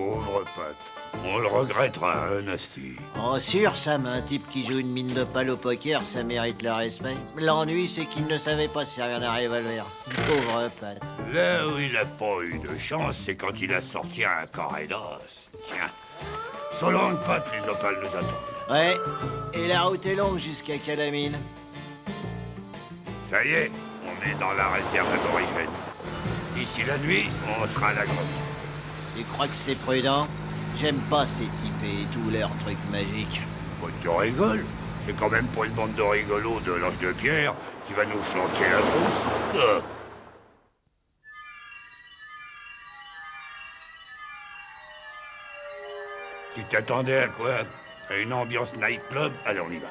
Pauvre Pat. On le regrettera, hein, Nasty. Oh, sûr, Sam, un type qui joue une mine de pal au poker, ça mérite le respect. L'ennui, c'est qu'il ne savait pas se servir d'un revolver. Pauvre Pat. Là où il a pas eu de chance, c'est quand il a sorti un carré d'os. Tiens, so long, Pat, les opales nous attendent. Ouais, et la route est longue jusqu'à Calamine. Ça y est, on est dans la réserve aborigène. D'ici la nuit, on sera à la grotte. Tu crois que c'est prudent? J'aime pas ces types et tous leurs trucs magiques. Bon, tu rigoles. C'est quand même pas une bande de rigolos de l'Ange de Pierre qui va nous flanquer la sauce. Tu t'attendais à quoi? À une ambiance nightclub? Allez, on y va.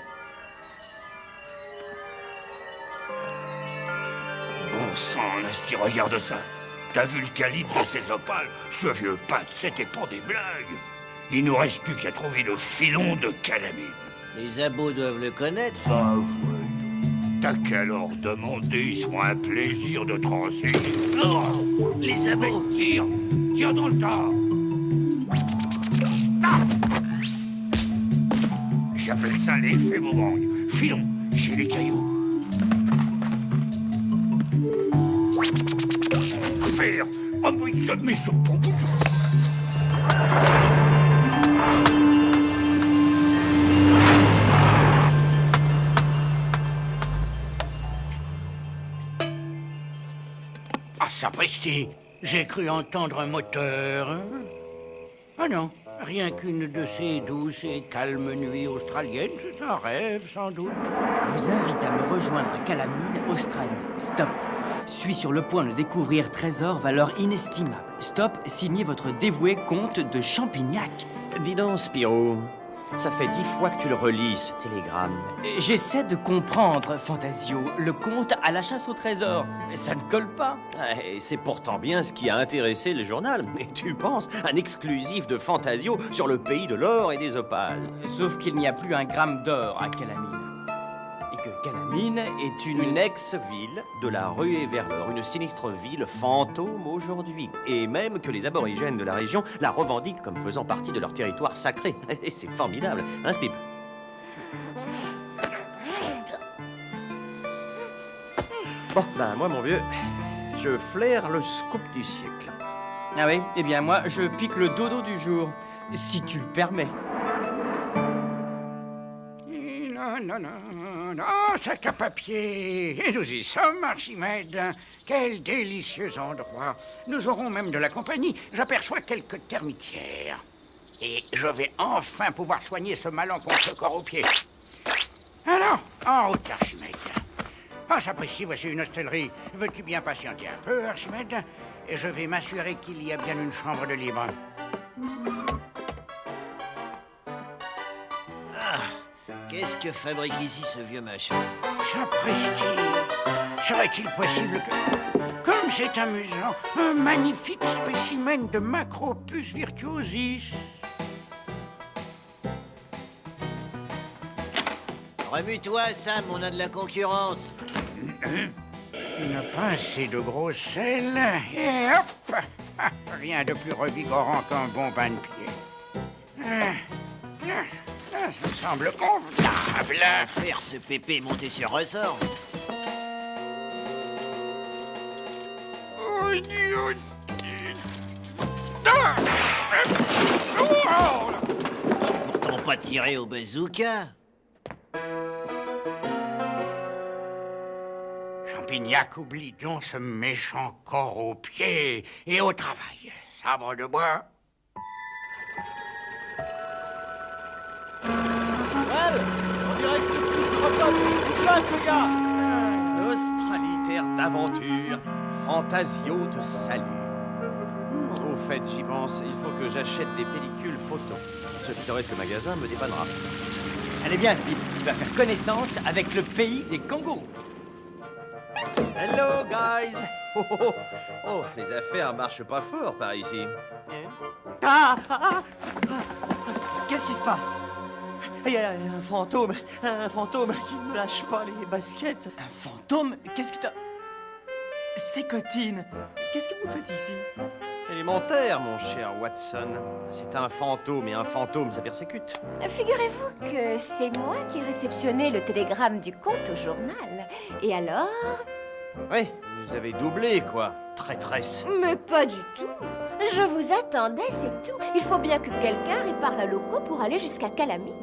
Bon sang, Nasty, regarde ça. T'as vu le calibre de ces opales? Ce vieux Pat, c'était pas des blagues. Il nous reste plus qu'à trouver le filon de Calamine. Les abos doivent le connaître. Bah ouais. T'as qu'à leur demander, ils seront un plaisir de te renseigner. Oh, les abos. Tire dans le tas. Ah, j'appelle ça l'effet boomerang. Filon chez les cailloux. Faire. Oh, mais ça met ce bon bout. Ah, sapristi, j'ai cru entendre un moteur. Ah non, rien qu'une de ces douces et calmes nuits australiennes, c'est un rêve sans doute. Vous invite à me rejoindre à Calamine, Australie. Stop. Suis sur le point de découvrir trésor valeur inestimable. Stop, signez votre dévoué comte de Champignac. Dis donc, Spirou, ça fait 10 fois que tu le relis, ce télégramme. J'essaie de comprendre, Fantasio. Le comte à la chasse au trésor. Ça ne colle pas. Et c'est pourtant bien ce qui a intéressé le journal. Mais tu penses, un exclusif de Fantasio sur le pays de l'or et des opales. Sauf qu'il n'y a plus un gramme d'or à Calamine. Et que Calamine est Une ex-ville de la ruée vers l'or, une sinistre ville fantôme aujourd'hui. Et même que les aborigènes de la région la revendiquent comme faisant partie de leur territoire sacré. Et c'est formidable, hein, Spip? Bon, ben moi, mon vieux, je flaire le scoop du siècle. Ah oui, eh bien moi, je pique le dodo du jour. Si tu le permets. Non, sac à papier. Et nous y sommes, Archimède. Quel délicieux endroit. Nous aurons même de la compagnie. J'aperçois quelques termitières. Et je vais enfin pouvoir soigner ce malencontreux corps au pied. Alors, en route, Archimède. Ah, sapristi, voici une hostellerie. Veux-tu bien patienter un peu, Archimède? Et je vais m'assurer qu'il y a bien une chambre de libre. Qu'est-ce que fabrique ici ce vieux machin? Sapristi! Serait-il possible que... Comme c'est amusant, un magnifique spécimen de Macropus virtuosis. Remue-toi, Sam, on a de la concurrence. Une pincée de gros sel et hop! Rien de plus revigorant qu'un bon bain de pied. Ça me semble convenable. Faire ce pépé monter sur ressort. J'ai pourtant pas tiré au bazooka. Champignac, oublie donc ce méchant corps aux pieds et au travail. Sabre de bois. On dirait que ce coup sera pas plus claque, le gars. L'Australie, terre d'aventure, Fantasio te salue. Au fait, j'y pense, il faut que j'achète des pellicules photos. Ce pittoresque magasin me dépannera. Allez bien, Spip, tu vas faire connaissance avec le pays des kangourous. Hello, guys. Oh, les affaires marchent pas fort par ici. Qu'est-ce qui se passe? Il y a un fantôme qui ne lâche pas les baskets. Un fantôme? Qu'est-ce que t'as... C'est Cotine. Qu'est-ce que vous faites ici? Élémentaire, mon cher Watson. C'est un fantôme, et un fantôme, ça persécute. Figurez-vous que c'est moi qui ai réceptionné le télégramme du comte au journal. Et alors? Oui, vous avez doublé, quoi. Traîtresse. Mais pas du tout. Je vous attendais, c'est tout. Il faut bien que quelqu'un répare la loco pour aller jusqu'à Calamine.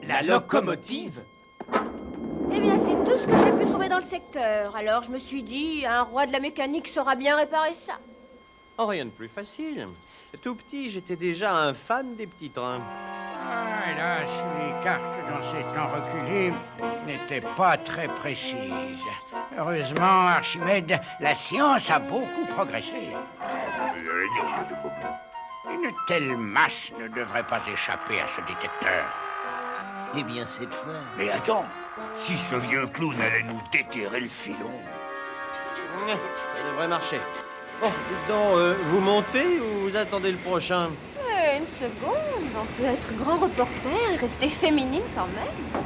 La locomotive? Eh bien, c'est tout ce que j'ai pu trouver dans le secteur. Alors, je me suis dit, un roi de la mécanique saura bien réparer ça. Oh, rien de plus facile. Tout petit, j'étais déjà un fan des petits trains. Ah, hélas, les cartes dans ces temps reculés n'étaient pas très précises. Heureusement, Archimède, la science a beaucoup progressé. Une telle masse ne devrait pas échapper à ce détecteur. Eh bien, cette fois... Mais attends, si ce vieux clown allait nous déterrer le filon... Ça devrait marcher. Bon, dites donc, vous montez ou vous attendez le prochain? Une seconde, on peut être grand reporter et rester féminine quand même.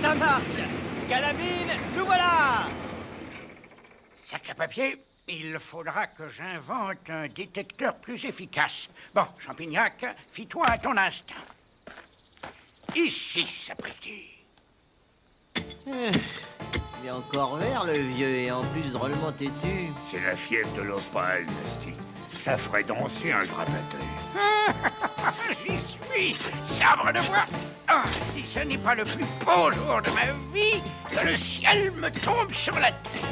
Ça marche! Calamine, nous voilà! Sac à papier, il faudra que j'invente un détecteur plus efficace. Bon, Champignac, fie-toi à ton instinct. Ici, sapristi. Il est encore vert, le vieux, et en plus drôlement têtu. C'est la fièvre de l'opale, Nasty. Ça ferait danser un grabataire. J'y suis, sabre de bois. Ah, si ce n'est pas le plus beau jour de ma vie, que le ciel me tombe sur la tête.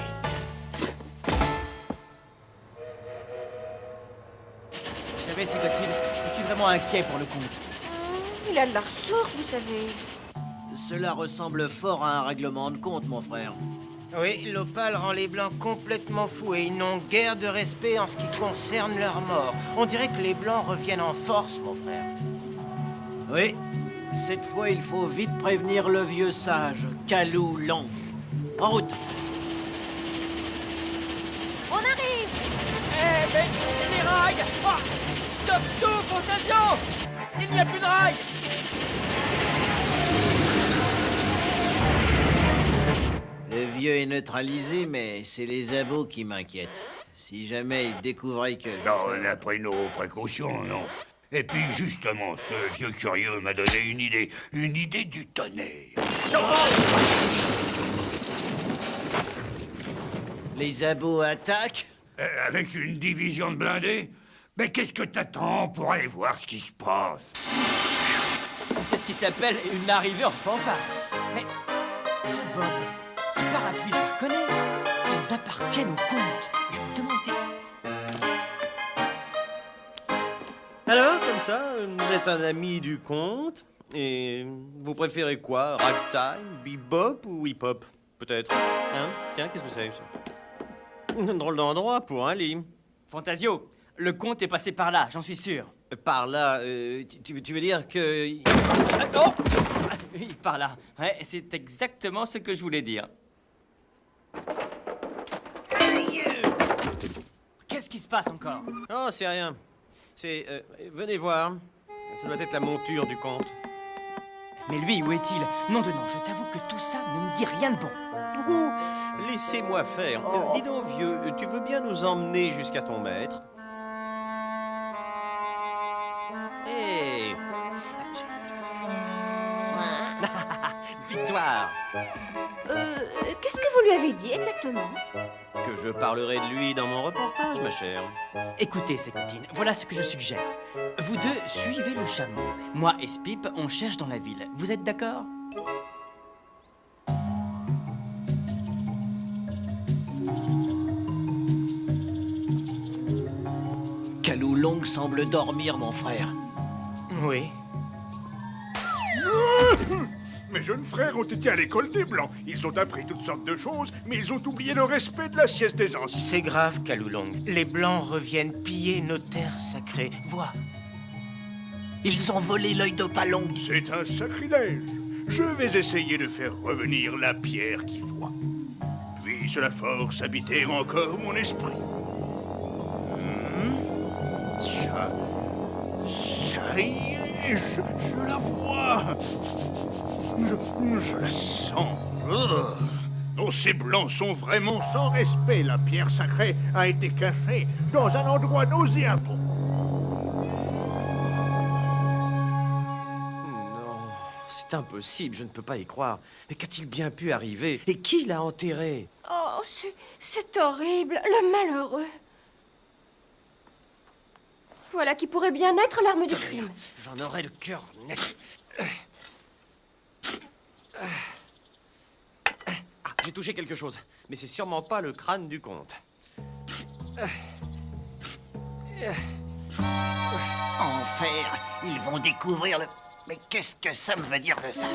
Vous savez, Ségotine, je suis vraiment inquiet pour le comte. Il a de la ressource, vous savez. Cela ressemble fort à un règlement de compte, mon frère. Oui, l'opale rend les Blancs complètement fous et ils n'ont guère de respect en ce qui concerne leur mort. On dirait que les Blancs reviennent en force, mon frère. Oui, cette fois, il faut vite prévenir le vieux sage, Kalou Long. En route. On arrive! Eh, mais les rails! Oh, stop tout, Fantasio! Il n'y a plus de rails! Le vieux est neutralisé, mais c'est les abos qui m'inquiètent. Si jamais il découvrait que... Non, on a pris nos précautions, non. Et puis, justement, ce vieux curieux m'a donné une idée du tonnerre. Les abos attaquent? Avec une division de blindés? Mais qu'est-ce que t'attends pour aller voir ce qui se passe? C'est ce qui s'appelle une arrivée en fanfare. Mais ce Bob, ce parapluie, je le reconnais. Ils appartiennent au comte. Je me demande si... Alors, comme ça, vous êtes un ami du comte, et vous préférez quoi? Ragtime, bebop ou hip-hop? Peut-être. Hein? Tiens, qu'est-ce que c'est, ça? Drôle d'endroit pour un lit. Fantasio, le comte est passé par là, j'en suis sûr. Par là, tu veux dire que... Ah, non! Oui, par là. Ouais, c'est exactement ce que je voulais dire. Qu'est-ce qui se passe encore? Oh, c'est rien. C'est... venez voir. Ça doit être la monture du comte. Mais lui, où est-il? Nom de nom, je t'avoue que tout ça ne me dit rien de bon. Oh, laissez-moi faire. Dis donc, vieux, tu veux bien nous emmener jusqu'à ton maître? Hé! Victoire! Qu'est-ce que vous lui avez dit exactement? Que je parlerai de lui dans mon reportage, ma chère. Écoutez, Ségotine, voilà ce que je suggère. Vous deux, suivez le chameau. Moi et Spip, on cherche dans la ville. Vous êtes d'accord? Kalou Long semble dormir, mon frère. Oui. Mes jeunes frères ont été à l'école des Blancs. Ils ont appris toutes sortes de choses, mais ils ont oublié le respect de la sieste des anciens. C'est grave, Kaloulong. Les Blancs reviennent piller nos terres sacrées. Vois. Ils ont volé l'œil d'Opalong. C'est un sacrilège. Je vais essayer de faire revenir la pierre qui voit. Puisse la force habiter encore mon esprit. Ça y est, je la vois. Je la sens. Oh, ces blancs sont vraiment sans respect. La pierre sacrée a été cachée dans un endroit nauséabond. Non, c'est impossible, je ne peux pas y croire. Mais qu'a-t-il bien pu arriver? Et qui l'a enterré? Oh, c'est horrible, le malheureux. Voilà qui pourrait bien être l'arme du crime. J'en aurais le cœur net. Ah, j'ai touché quelque chose, mais c'est sûrement pas le crâne du comte. Enfer, ils vont découvrir le... Mais qu'est-ce que ça me veut dire de ça?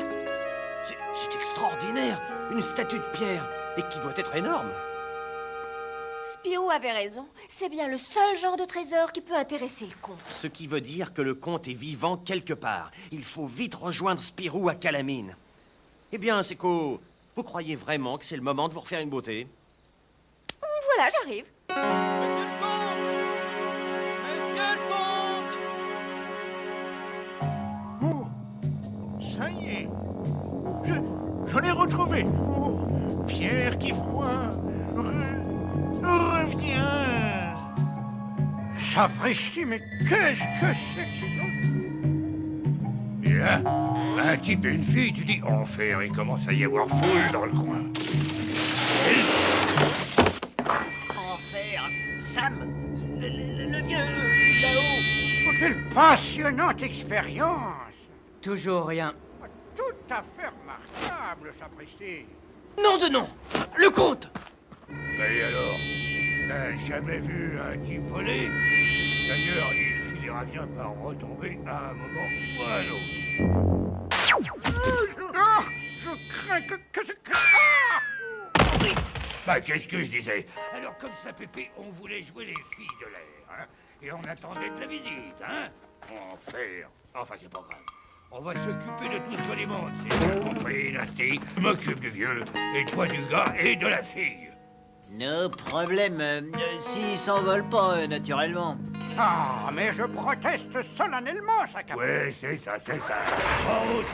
C'est extraordinaire, une statue de pierre, et qui doit être énorme. Spirou avait raison. C'est bien le seul genre de trésor qui peut intéresser le comte. Ce qui veut dire que le comte est vivant quelque part. Il faut vite rejoindre Spirou à Calamine. Eh bien, Seco, vous croyez vraiment que c'est le moment de vous refaire une beauté? Voilà, j'arrive. Monsieur le comte! Monsieur le comte! Oh, ça y est. Je l'ai retrouvé. Oh, Pierre qui voit. Reviens. Sapristi, mais qu'est-ce que c'est que Et là, un type et une fille, tu dis enfer, il commence à y avoir foule dans le coin. Enfer, Sam, le vieux, là-haut. Oh, quelle passionnante expérience! Toujours rien. Tout à fait remarquable, sapristi. Non de non! Le comte! Et alors, t'as jamais vu un type voler? D'ailleurs, il finira bien par retomber à un moment ou à un autre. Oh, je crains que ah! Oui. Bah, qu'est-ce que je disais? Alors, comme ça, Pépé, on voulait jouer les filles de l'air, hein? Et on attendait de la visite, hein? Enfer. Enfin, c'est pas grave. On va s'occuper de tout joliment, c'est bien compris, Nasty. Je m'occupe du vieux, et toi du gars et de la fille. No problème, s'ils s'envolent pas, naturellement. Ah, mais je proteste solennellement, Sacapé. Ouais, c'est ça, c'est ça. En route.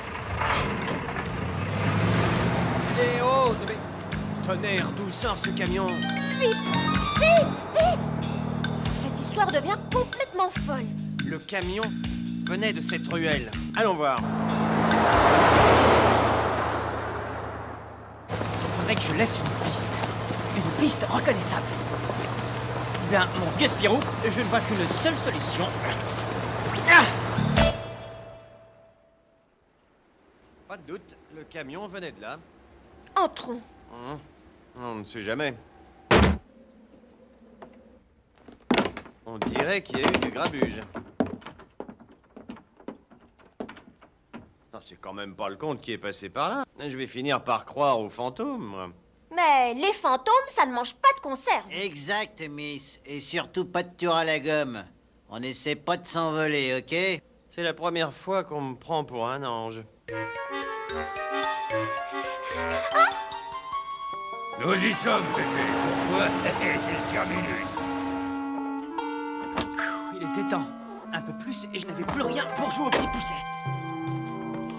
Léo, mais... Tonnerre, d'où sort ce camion? Vite! Vite! Vite! Cette histoire devient complètement folle. Le camion venait de cette ruelle. Allons voir. Il faudrait que je laisse une piste. Une piste reconnaissable. Bien, mon vieux Spirou, je ne vois qu'une seule solution. Ah! Pas de doute, le camion venait de là. Entrons. On ne sait jamais. On dirait qu'il y a eu du grabuge. Non, c'est quand même pas le comte qui est passé par là. Je vais finir par croire aux fantômes, moi. Mais les fantômes, ça ne mange pas de conserve. Exact, Miss. Et surtout pas de tueur à la gomme. On essaie pas de s'envoler, ok? C'est la première fois qu'on me prend pour un ange. Nous y sommes, Pépé. Pourquoi? C'est le terminus. Il était temps. Un peu plus et je n'avais plus rien pour jouer au petit pousset.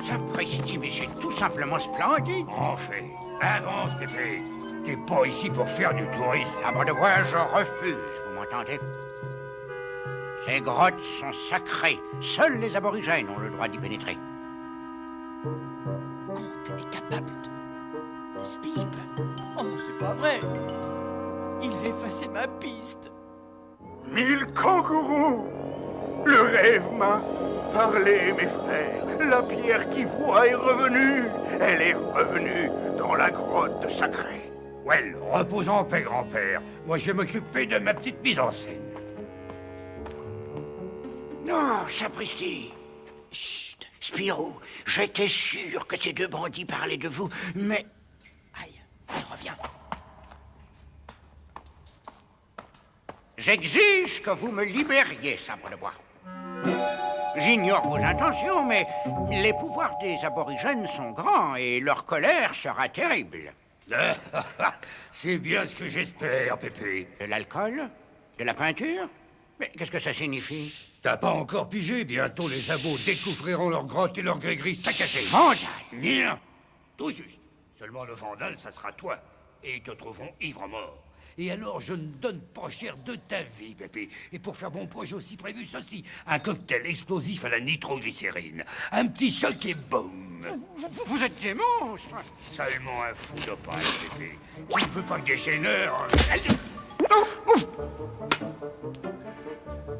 Sapristi, mais c'est tout simplement splendide. En fait, avance, Pépé. T'es pas ici pour faire du tourisme. À mon devoir, je refuse, vous m'entendez? Ces grottes sont sacrées. Seuls les aborigènes ont le droit d'y pénétrer. Comte est capable de... Spip. Oh, c'est pas vrai. Il a effacé ma piste. 1000 kangourous. Le rêve m'a parlé, mes frères. La pierre qui voit est revenue. Elle est revenue dans la grotte sacrée. Well, reposons en paix, grand-père. Moi, je vais m'occuper de ma petite mise en scène. Non, sapristi. Chut, Spirou, j'étais sûr que ces deux bandits parlaient de vous, mais... Aïe, il revient. J'exige que vous me libériez, Sabre de Bois. J'ignore vos intentions, mais les pouvoirs des aborigènes sont grands et leur colère sera terrible. C'est bien ce que j'espère, Pépé. De l'alcool? De la peinture? Mais qu'est-ce que ça signifie? T'as pas encore pigé? Bientôt les abos découvriront leur grotte et leur grégerie saccagée. Vandale! Rien. Tout juste. Seulement le vandale, ça sera toi. et ils te trouveront ivre mort. Et alors, je ne donne pas cher de ta vie, Pépé. Et pour faire mon projet aussi prévu, ceci, un cocktail explosif à la nitroglycérine. Un petit choc et boum. Vous êtes des monstres. Seulement un fou d'opale, Pépé, qui ne veut pas que des chaîneurs...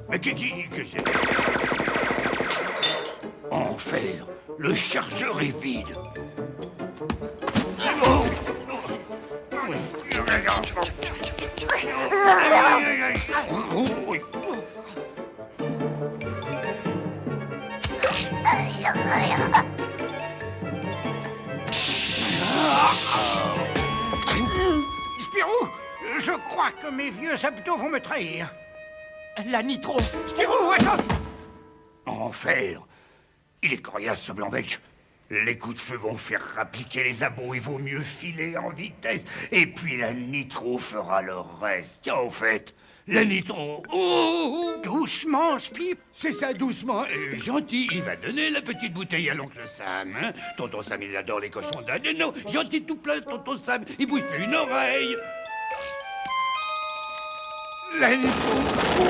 Mais que c'est? Enfer, le chargeur est vide. Oh! Spirou, je crois que mes vieux abdos vont me trahir. La nitro! Spirou, attends! Enfer! Il est coriace, ce Blanc-Bec. Les coups de feu vont faire rappliquer les abos, il vaut mieux filer en vitesse. Et puis la nitro fera le reste. Tiens, au fait, la nitro... Oh, Doucement, Spip. c'est ça, doucement. Gentil, il va donner la petite bouteille à l'oncle Sam. Hein? Tonton Sam, il adore les cochons d'Inde. Non, gentil tout plein, tonton Sam, il bouge plus une oreille. La nitro... Oh.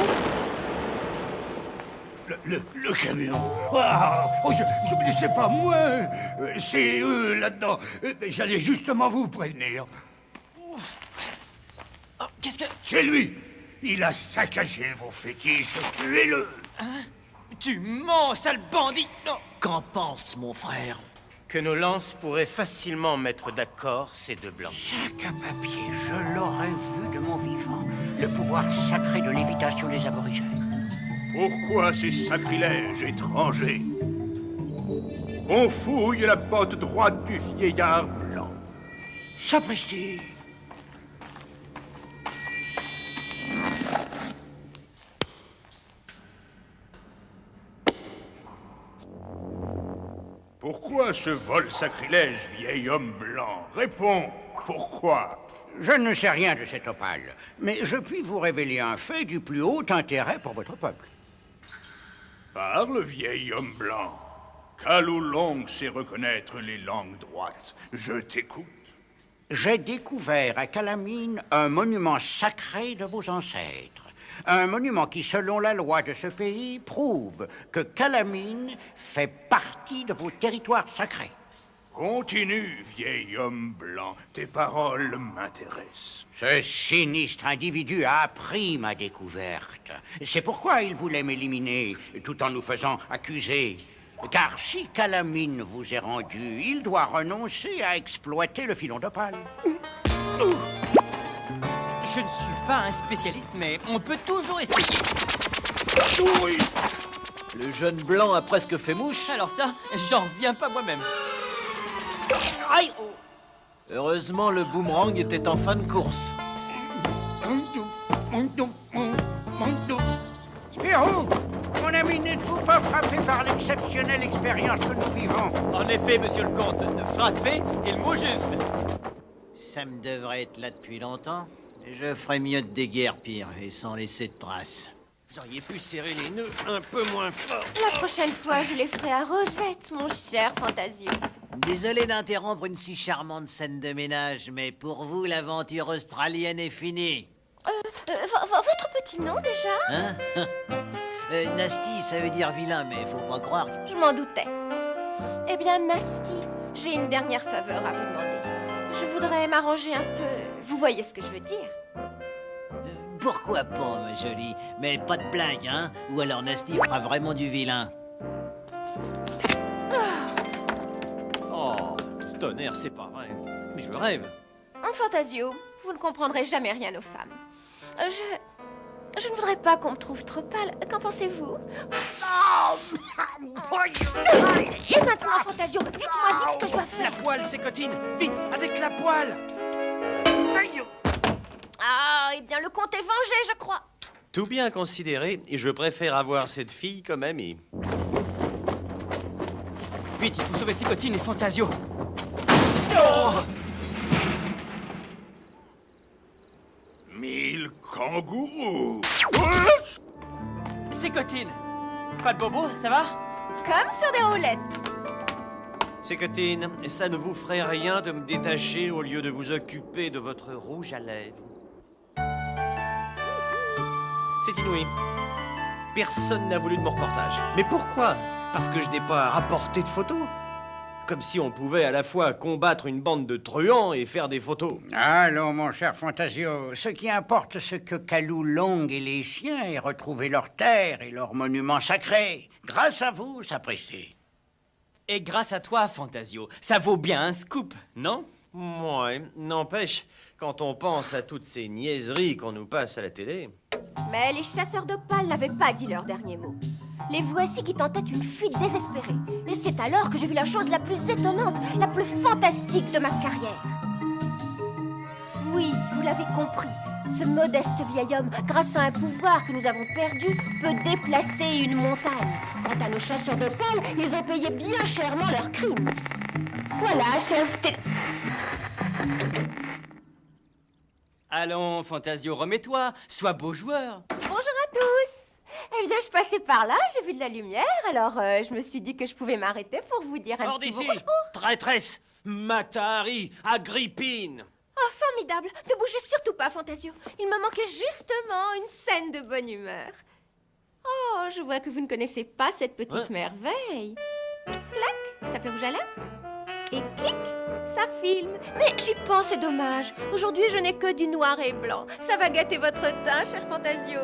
Le camion. Ah, oh, c'est pas moi. C'est eux là-dedans. J'allais justement vous prévenir. Oh, qu'est-ce que... C'est lui. Il a saccagé vos fétiches. Tuez-le. Hein? Tu mens, sale bandit! Non! Qu'en pense mon frère? Que nos lances pourraient facilement mettre d'accord ces deux blancs. Sac à papier, je l'aurais vu de mon vivant. Le pouvoir sacré de lévitation des aborigènes. Pourquoi ces sacrilèges étrangers? On fouille la botte droite du vieillard blanc. Sapristi. Pourquoi ce vol sacrilège, vieil homme blanc? Réponds, pourquoi? Je ne sais rien de cette opale, mais je puis vous révéler un fait du plus haut intérêt pour votre peuple. Parle, vieil homme blanc. Kalou Long sait reconnaître les langues droites. Je t'écoute. J'ai découvert à Calamine un monument sacré de vos ancêtres. Un monument qui, selon la loi de ce pays, prouve que Calamine fait partie de vos territoires sacrés. Continue, vieil homme blanc. Tes paroles m'intéressent. Ce sinistre individu a appris ma découverte. C'est pourquoi il voulait m'éliminer, tout en nous faisant accuser. Car si Calamine vous est rendu, il doit renoncer à exploiter le filon d'opale. Je ne suis pas un spécialiste, mais on peut toujours essayer. Oui. Le jeune blanc a presque fait mouche. Alors ça, j'en reviens pas moi-même. Aïe! Heureusement, le boomerang était en fin de course. Spirou, mon ami, n'êtes-vous pas frappé par l'exceptionnelle expérience que nous vivons? En effet, monsieur le comte, frappé est le mot juste. Ça me devrait être là depuis longtemps. Je ferais mieux de déguerpir et sans laisser de traces. Vous auriez pu serrer les nœuds un peu moins fort. La prochaine fois, je les ferai à Rosette, mon cher Fantasio. Désolé d'interrompre une si charmante scène de ménage, mais pour vous, l'aventure australienne est finie. Votre petit nom, déjà? Hein? Nasty, ça veut dire vilain, mais faut pas croire. Je m'en doutais. Eh bien, Nasty, j'ai une dernière faveur à vous demander. Je voudrais m'arranger un peu. Vous voyez ce que je veux dire? Pourquoi pas, ma jolie? Mais pas de blague, hein? Ou alors Nasty fera vraiment du vilain. Oh, tonnerre, c'est pas vrai. Mais je rêve. Fantasio, vous ne comprendrez jamais rien aux femmes. Je ne voudrais pas qu'on me trouve trop pâle. Qu'en pensez-vous? Et maintenant, Fantasio, dites-moi vite ce que je dois faire. La poêle, c'est Cotine. Vite, avec la poêle. Aïe. Ah, eh bien, le comte est vengé, je crois. Tout bien considéré, et je préfère avoir cette fille comme amie. Vite, il faut sauver Sicotine et Fantasio. Oh! 1000 kangourous. Sicotine! Pas de bobo, ça va? Comme sur des roulettes. Sécotine, ça ne vous ferait rien de me détacher au lieu de vous occuper de votre rouge à lèvres? C'est inouï. Personne n'a voulu de mon reportage. Mais pourquoi? Parce que je n'ai pas rapporté de photos? Comme si on pouvait à la fois combattre une bande de truands et faire des photos. Allons, mon cher Fantasio, ce qui importe, c'est que Kalou Long et les siens aient retrouvé leur terre et leurs monuments sacrés. Grâce à vous, sapristi. Et grâce à toi, Fantasio, ça vaut bien un scoop, non? Ouais, n'empêche, quand on pense à toutes ces niaiseries qu'on nous passe à la télé... Mais les chasseurs d'opales n'avaient pas dit leur dernier mot. Les voici qui tentaient une fuite désespérée. Et c'est alors que j'ai vu la chose la plus étonnante, la plus fantastique de ma carrière. Oui, vous l'avez compris. Ce modeste vieil homme, grâce à un pouvoir que nous avons perdu, peut déplacer une montagne. Quant à nos chasseurs d'opales, ils ont payé bien chèrement leur crime. Voilà, chers Allons, Fantasio, remets-toi, sois beau joueur. Bonjour à tous. Eh bien, je passais par là, j'ai vu de la lumière, alors je me suis dit que je pouvais m'arrêter pour vous dire un Hors petit d'ici, mot. traîtresse, Matahari, Agrippine. Oh, formidable. Ne bougez surtout pas, Fantasio. Il me manquait justement une scène de bonne humeur. Oh, je vois que vous ne connaissez pas cette petite merveille. Clac, ça fait rouge à lèvres. Et clic, ça filme. Mais j'y pense, c'est dommage. Aujourd'hui, je n'ai que du noir et blanc. Ça va gâter votre teint, cher Fantasio.